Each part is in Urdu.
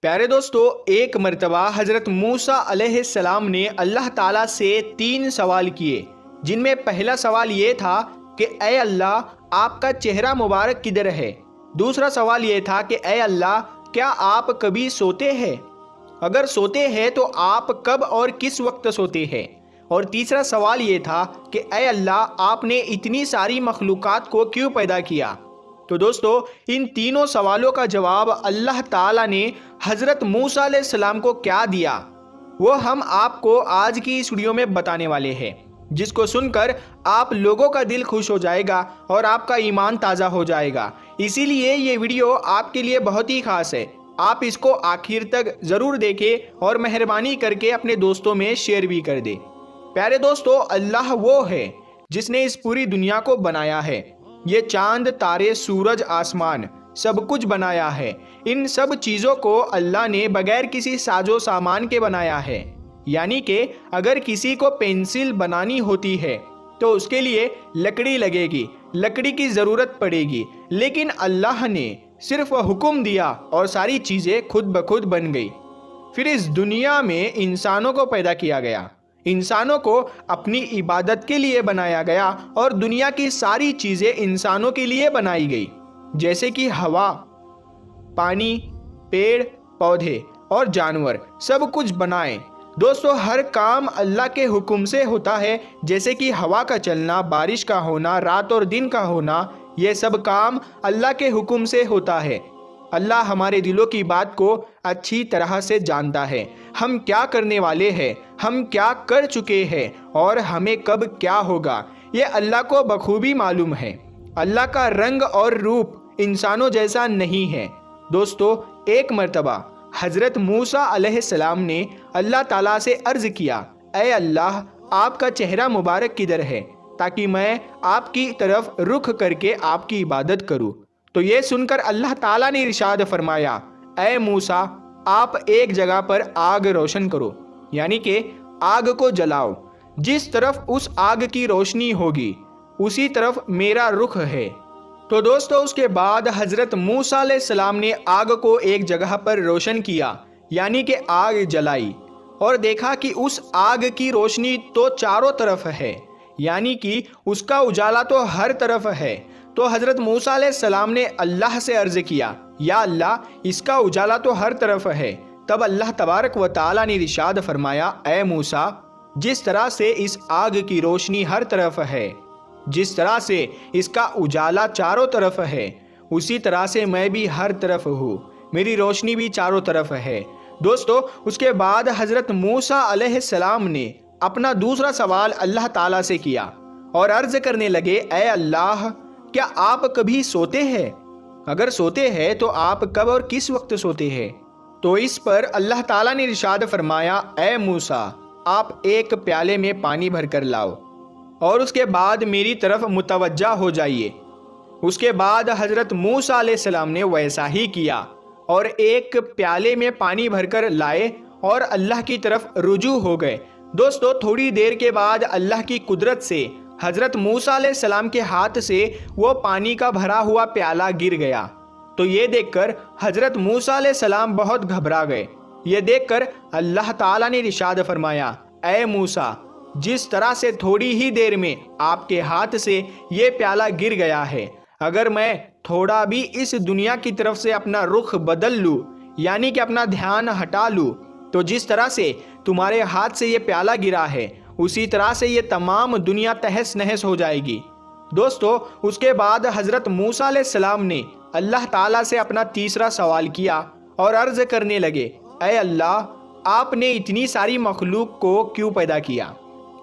پیارے دوستو، ایک مرتبہ حضرت موسیٰ علیہ السلام نے اللہ تعالیٰ سے 3 سوال کیے، جن میں پہلا سوال یہ تھا کہ اے اللہ، آپ کا چہرہ مبارک کدھر ہے؟ دوسرا سوال یہ تھا کہ اے اللہ، کیا آپ کبھی سوتے ہیں؟ اگر سوتے ہیں تو آپ کب اور کس وقت سوتے ہیں؟ اور تیسرا سوال یہ تھا کہ اے اللہ، آپ نے اتنی ساری مخلوقات کو کیوں پیدا کیا؟ تو دوستو، ان تینوں سوالوں کا جواب اللہ تعالیٰ نے حضرت موسیٰ علیہ السلام کو کیا دیا، وہ ہم آپ کو آج کی اس ویڈیو میں بتانے والے ہیں، جس کو سن کر آپ لوگوں کا دل خوش ہو جائے گا اور آپ کا ایمان تازہ ہو جائے گا۔ اسی لیے یہ ویڈیو آپ کے لیے بہت ہی خاص ہے، آپ اس کو آخر تک ضرور دیکھیں اور مہربانی کر کے اپنے دوستوں میں شیئر بھی کر دیں۔ پیارے دوستو، اللہ وہ ہے جس نے اس پوری دنیا کو بنایا ہے۔ یہ چاند، تارے، سورج، آسمان سب کچھ بنایا ہے۔ ان سب چیزوں کو اللہ نے بغیر کسی ساز و سامان کے بنایا ہے، یعنی کہ اگر کسی کو پینسل بنانی ہوتی ہے تو اس کے لیے لکڑی لگے گی، لکڑی کی ضرورت پڑے گی، لیکن اللہ نے صرف حکم دیا اور ساری چیزیں خود بخود بن گئی۔ پھر اس دنیا میں انسانوں کو پیدا کیا گیا، انسانوں کو اپنی عبادت کے لیے بنایا گیا اور دنیا کی ساری چیزیں انسانوں کے لیے بنائی گئی، جیسے کہ ہوا، پانی، پیڑ پودے اور جانور سب کچھ بنائے۔ دوستو، ہر کام اللہ کے حکم سے ہوتا ہے، جیسے کہ ہوا کا چلنا، بارش کا ہونا، رات اور دن کا ہونا، یہ سب کام اللہ کے حکم سے ہوتا ہے۔ اللہ ہمارے دلوں کی بات کو اچھی طرح سے جانتا ہے، ہم کیا کرنے والے ہیں، ہم کیا کر چکے ہیں اور ہمیں کب کیا ہوگا، یہ اللہ کو بخوبی معلوم ہے۔ اللہ کا رنگ اور روپ انسانوں جیسا نہیں ہے۔ دوستو، ایک مرتبہ حضرت موسیٰ علیہ السلام نے اللہ تعالیٰ سے عرض کیا، اے اللہ، آپ کا چہرہ مبارک کدھر ہے تاکہ میں آپ کی طرف رخ کر کے آپ کی عبادت کروں؟ تو یہ سن کر اللہ تعالیٰ نے ارشاد فرمایا، اے موسیٰ، آپ ایک جگہ پر آگ روشن کرو، یعنی کہ آگ کو جلاؤ، جس طرف اس آگ کی روشنی ہوگی اسی طرف میرا رخ ہے۔ تو دوستو، اس کے بعد حضرت موسیٰ علیہ السلام نے آگ کو ایک جگہ پر روشن کیا، یعنی کہ آگ جلائی، اور دیکھا کہ اس آگ کی روشنی تو چاروں طرف ہے، یعنی کہ اس کا اجالا تو ہر طرف ہے۔ تو حضرت موسیٰ علیہ السلام نے اللہ سے عرض کیا، یا اللہ، اس کا اجالا تو ہر طرف ہے۔ تب اللہ تبارک و تعالیٰ نے ارشاد فرمایا، اے موسیٰ، جس طرح سے اس آگ کی روشنی ہر طرف ہے، جس طرح سے اس کا اجالا چاروں طرف ہے، اسی طرح سے میں بھی ہر طرف ہوں، میری روشنی بھی چاروں طرف ہے۔ دوستو، اس کے بعد حضرت موسیٰ علیہ السلام نے اپنا دوسرا سوال اللہ تعالیٰ سے کیا اور عرض کرنے لگے، اے اللہ، کیا آپ کبھی سوتے ہیں؟ اگر سوتے ہیں تو آپ کب اور کس وقت سوتے ہیں؟ تو اس پر اللہ تعالیٰ نے ارشاد فرمایا، اے موسیٰ، آپ ایک پیالے میں پانی بھر کر لاؤ اور اس کے بعد میری طرف متوجہ ہو جائیے۔ اس کے بعد حضرت موسیٰ علیہ السلام نے ویسا ہی کیا اور ایک پیالے میں پانی بھر کر لائے اور اللہ کی طرف رجوع ہو گئے۔ دوستو، تھوڑی دیر کے بعد اللہ کی قدرت سے حضرت موسیٰ علیہ السلام کے ہاتھ سے وہ پانی کا بھرا ہوا پیالہ گر گیا۔ تو یہ دیکھ کر حضرت موسیٰ علیہ السلام بہت گھبرا گئے۔ یہ دیکھ کر اللہ تعالیٰ نے ارشاد فرمایا، اے موسیٰ، جس طرح سے تھوڑی ہی دیر میں آپ کے ہاتھ سے یہ پیالہ گر گیا ہے، اگر میں تھوڑا بھی اس دنیا کی طرف سے اپنا رخ بدل لوں، یعنی کہ اپنا دھیان ہٹا لوں، تو جس طرح سے تمہارے ہاتھ سے یہ پیالہ گرا ہے، اسی طرح سے یہ تمام دنیا تہس نہس ہو جائے گی۔ دوستو، اس کے بعد حضرت موسیٰ علیہ السلام نے اللہ تعالیٰ سے اپنا تیسرا سوال کیا اور عرض کرنے لگے، اے اللہ، آپ نے اتنی ساری مخلوق کو کیوں پیدا کیا،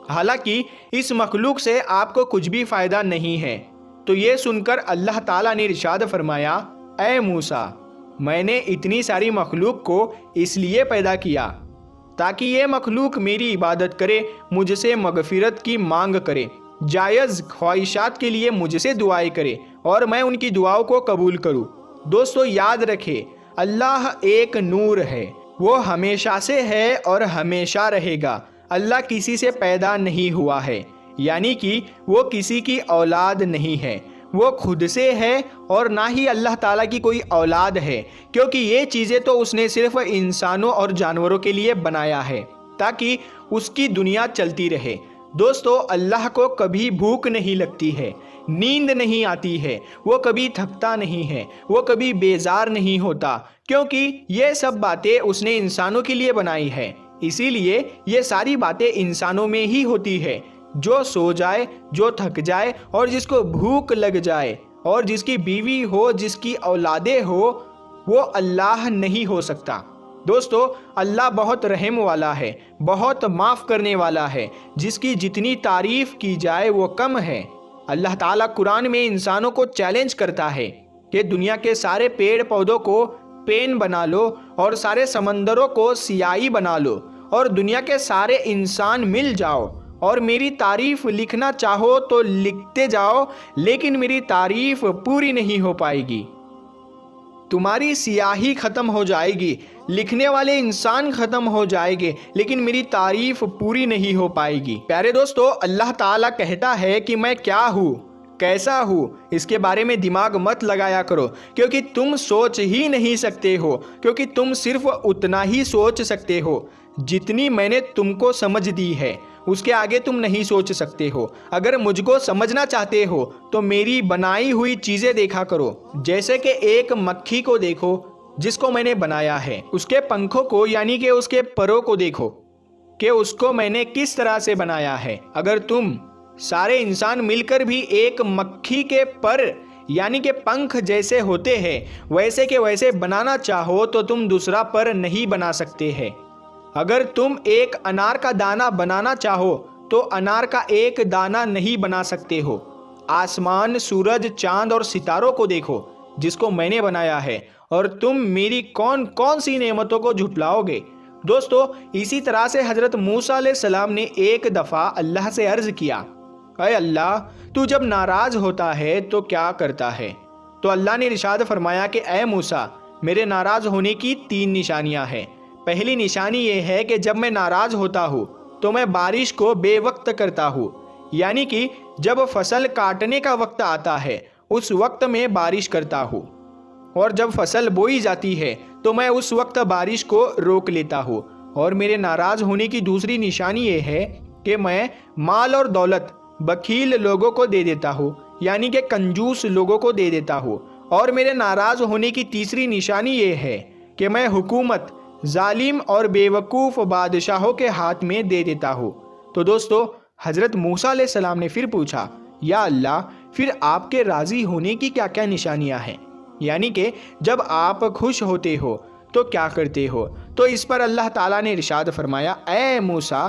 حالانکہ اس مخلوق سے آپ کو کچھ بھی فائدہ نہیں ہے؟ تو یہ سن کر اللہ تعالیٰ نے ارشاد فرمایا، اے موسیٰ، میں نے اتنی ساری مخلوق کو اس لیے پیدا کیا تاکہ یہ مخلوق میری عبادت کرے، مجھ سے مغفرت کی مانگ کرے، جائز خواہشات کے لیے مجھ سے دعائیں کرے اور میں ان کی دعاؤں کو قبول کروں۔ دوستو، یاد رکھے، اللہ ایک نور ہے، وہ ہمیشہ سے ہے اور ہمیشہ رہے گا۔ اللہ کسی سے پیدا نہیں ہوا ہے، یعنی کہ وہ کسی کی اولاد نہیں ہے، وہ خود سے ہے اور نہ ہی اللہ تعالیٰ کی کوئی اولاد ہے، کیونکہ یہ چیزیں تو اس نے صرف انسانوں اور جانوروں کے لیے بنایا ہے تاکہ اس کی دنیا چلتی رہے۔ دوستو، اللہ کو کبھی بھوک نہیں لگتی ہے، نیند نہیں آتی ہے، وہ کبھی تھکتا نہیں ہے، وہ کبھی بیزار نہیں ہوتا، کیونکہ یہ سب باتیں اس نے انسانوں کے لیے بنائی ہے۔ اسی لیے یہ ساری باتیں انسانوں میں ہی ہوتی ہے۔ جو سو جائے، جو تھک جائے اور جس کو بھوک لگ جائے اور جس کی بیوی ہو، جس کی اولادیں ہو، وہ اللہ نہیں ہو سکتا۔ دوستو، اللہ بہت رحم والا ہے، بہت معاف کرنے والا ہے، جس کی جتنی تعریف کی جائے وہ کم ہے۔ اللہ تعالیٰ قرآن میں انسانوں کو چیلنج کرتا ہے کہ دنیا کے سارے پیڑ پودوں کو پین بنا لو اور سارے سمندروں کو سیاہی بنا لو اور دنیا کے سارے انسان مل جاؤ اور میری تعریف لکھنا چاہو تو لکھتے جاؤ، لیکن میری تعریف پوری نہیں ہو پائے گی۔ تمہاری سیاہی ختم ہو جائے گی، لکھنے والے انسان ختم ہو جائے گے، لیکن میری تعریف پوری نہیں ہو پائے گی۔ پیارے دوستو، اللہ تعالیٰ کہتا ہے کہ میں کیا ہوں، کیسا ہوں، اس کے بارے میں دماغ مت لگایا کرو، کیونکہ تم سوچ ہی نہیں سکتے ہو، کیونکہ تم صرف اتنا ہی سوچ سکتے ہو جتنی میں نے تم کو سمجھ دی ہے، اس کے آگے تم نہیں سوچ سکتے ہو۔ اگر مجھ کو سمجھنا چاہتے ہو تو میری بنائی ہوئی چیزیں دیکھا کرو، جیسے کہ ایک مکھی کو دیکھو جس کو میں نے بنایا ہے، اس کے پنکھوں کو یعنی کہ اس کے پروں کو دیکھو کہ اس کو میں نے کس طرح سے بنایا ہے۔ اگر تم سارے انسان مل کر بھی ایک مکھی کے پر یعنی کہ پنکھ جیسے ہوتے ہیں ویسے کے ویسے بنانا چاہو تو تم دوسرا پر نہیں بنا سکتے ہیں۔ اگر تم ایک انار کا دانہ بنانا چاہو تو انار کا ایک دانہ نہیں بنا سکتے ہو۔ آسمان، سورج، چاند اور ستاروں کو دیکھو جس کو میں نے بنایا ہے، اور تم میری کون کون سی نعمتوں کو جھٹلاؤ گے۔ دوستو، اسی طرح سے حضرت موسیٰ علیہ السلام نے ایک دفعہ اللہ سے عرض کیا، اے اللہ، تو جب ناراض ہوتا ہے تو کیا کرتا ہے؟ تو اللہ نے ارشاد فرمایا کہ اے موسیٰ، میرے ناراض ہونے کی 3 نشانیاں ہیں۔ پہلی نشانی یہ ہے کہ جب میں ناراض ہوتا ہوں تو میں بارش کو بے وقت کرتا ہوں، یعنی کہ جب فصل کاٹنے کا وقت آتا ہے اس وقت میں بارش کرتا ہوں، اور جب فصل بوئی جاتی ہے تو میں اس وقت بارش کو روک لیتا ہوں۔ اور میرے ناراض ہونے کی دوسری نشانی یہ ہے کہ میں مال اور دولت بخیل لوگوں کو دے دیتا ہوں، یعنی کہ کنجوس لوگوں کو دے دیتا ہوں۔ اور میرے ناراض ہونے کی تیسری نشانی یہ ہے کہ میں حکومت ظالم اور بیوقوف بادشاہوں کے ہاتھ میں دے دیتا ہوں۔ تو دوستو، حضرت موسیٰ علیہ السلام نے پھر پوچھا، یا اللہ، پھر آپ کے راضی ہونے کی کیا کیا نشانیاں ہیں؟ یعنی کہ جب آپ خوش ہوتے ہو تو کیا کرتے ہو؟ تو اس پر اللہ تعالیٰ نے ارشاد فرمایا، اے موسیٰ،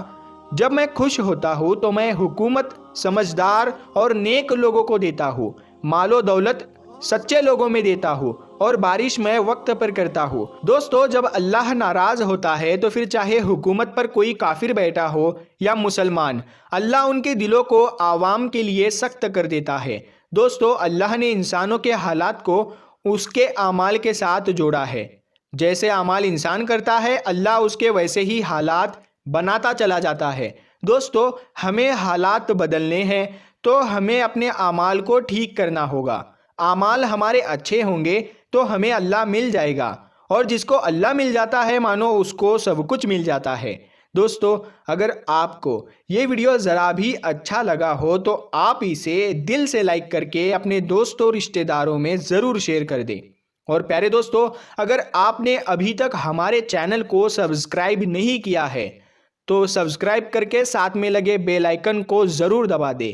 جب میں خوش ہوتا ہوں تو میں حکومت سمجھدار اور نیک لوگوں کو دیتا ہوں، مال و دولت سچے لوگوں میں دیتا ہوں، اور بارش میں وقت پر کرتا ہوں۔ دوستو، جب اللہ ناراض ہوتا ہے تو پھر چاہے حکومت پر کوئی کافر بیٹھا ہو یا مسلمان، اللہ ان کے دلوں کو عوام کے لیے سخت کر دیتا ہے۔ دوستو، اللہ نے انسانوں کے حالات کو اس کے اعمال کے ساتھ جوڑا ہے۔ جیسے اعمال انسان کرتا ہے، اللہ اس کے ویسے ہی حالات بناتا چلا جاتا ہے۔ دوستو، ہمیں حالات بدلنے ہیں تو ہمیں اپنے اعمال کو ٹھیک کرنا ہوگا۔ اعمال ہمارے اچھے ہوں گے تو ہمیں اللہ مل جائے گا، اور جس کو اللہ مل جاتا ہے مانو اس کو سب کچھ مل جاتا ہے۔ دوستو، اگر آپ کو یہ ویڈیو ذرا بھی اچھا لگا ہو تو آپ اسے دل سے لائک کر کے اپنے دوستوں رشتہ داروں میں ضرور شیئر کر دیں۔ اور پیارے دوستو، اگر آپ نے ابھی تک ہمارے چینل کو سبسکرائب نہیں کیا ہے تو سبسکرائب کر کے ساتھ میں لگے بیل آئیکن کو ضرور دبا دیں۔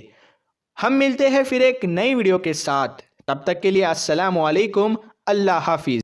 ہم ملتے ہیں پھر ایک نئی ویڈیو کے ساتھ، تب تک کے لیے السلام علیکم، اللہ حافظ۔